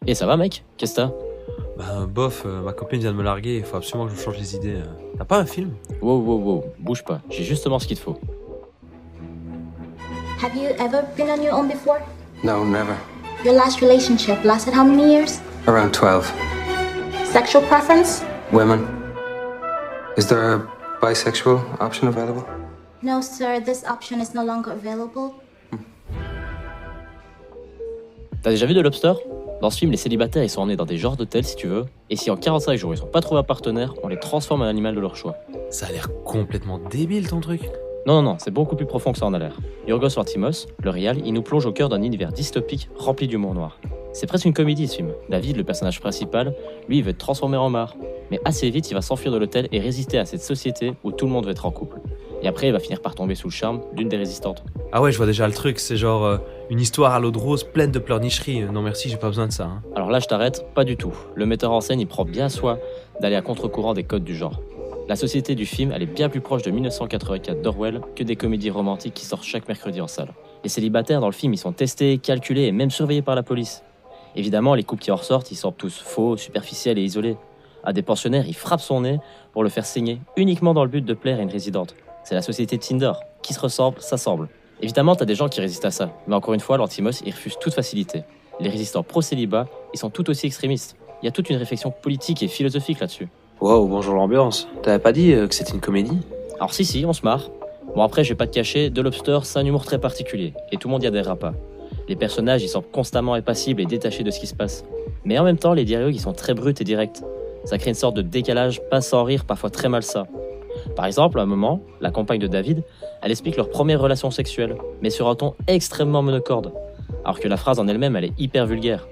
Et ça va mec? Qu'est-ce que t'as? Bah bof, ma copine vient de me larguer, il faut absolument que je me change les idées. T'as pas un film? Wow, bouge pas, j'ai justement ce qu'il te faut. Have you ever been on your own before? No, never. Your last relationship lasted how many years? Around 12. Sexual preference? Women. Is there a bisexual option available? No, sir, this option is no longer available. T'as déjà vu The Lobster? Dans ce film, les célibataires ils sont emmenés dans des genres d'hôtels si tu veux, et si en 45 jours ils ont pas trouvé un partenaire, on les transforme en animal de leur choix. Ça a l'air complètement débile ton truc. Non, c'est beaucoup plus profond que ça en a l'air. Yorgos Lanthimos, le réal, il nous plonge au cœur d'un univers dystopique rempli d'humour noir. C'est presque une comédie ce film. David, le personnage principal, lui il veut être transformé en mare. Mais assez vite il va s'enfuir de l'hôtel et résister à cette société où tout le monde veut être en couple. Et après il va finir par tomber sous le charme d'une des résistantes. Ah ouais, je vois déjà le truc, c'est genre une histoire à l'eau de rose pleine de pleurnicheries. Non merci, j'ai pas besoin de ça. Alors là je t'arrête, pas du tout. Le metteur en scène il prend bien soin d'aller à contre-courant des codes du genre. La société du film, elle est bien plus proche de 1984 d'Orwell que des comédies romantiques qui sortent chaque mercredi en salle. Les célibataires dans le film, ils sont testés, calculés et même surveillés par la police. Évidemment, les couples qui en ressortent, ils semblent tous faux, superficiels et isolés. À des pensionnaires, ils frappent son nez pour le faire saigner, uniquement dans le but de plaire à une résidente. C'est la société Tinder. Qui se ressemble, s'assemble. Évidemment, t'as des gens qui résistent à ça. Mais encore une fois, Lanthimos, il refuse toute facilité. Les résistants pro-célibat, ils sont tout aussi extrémistes. Il y a toute une réflexion politique et philosophique là-dessus. Wow, bonjour l'ambiance. T'avais pas dit que c'était une comédie? Alors si, on se marre. Bon après, je vais pas te cacher, The Lobster, c'est un humour très particulier, et tout le monde y adhérera pas. Les personnages, ils semblent constamment impassibles et détachés de ce qui se passe. Mais en même temps, les dialogues, ils sont très bruts et directs. Ça crée une sorte de décalage, pas sans rire, parfois très malsain. Par exemple, à un moment, la compagne de David, elle explique leur première relation sexuelle, mais sur un ton extrêmement monocorde. Alors que la phrase en elle-même, elle est hyper vulgaire.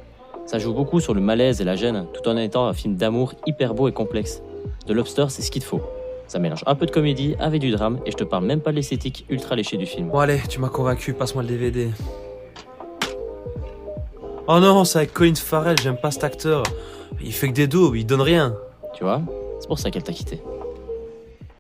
Ça joue beaucoup sur le malaise et la gêne, tout en étant un film d'amour hyper beau et complexe. The Lobster, c'est ce qu'il te faut. Ça mélange un peu de comédie avec du drame, et je te parle même pas de l'esthétique ultra léchée du film. Bon allez, tu m'as convaincu, passe-moi le DVD. Oh non, c'est avec Colin Farrell, j'aime pas cet acteur. Il fait que des daubes, il donne rien. Tu vois, c'est pour ça qu'elle t'a quitté.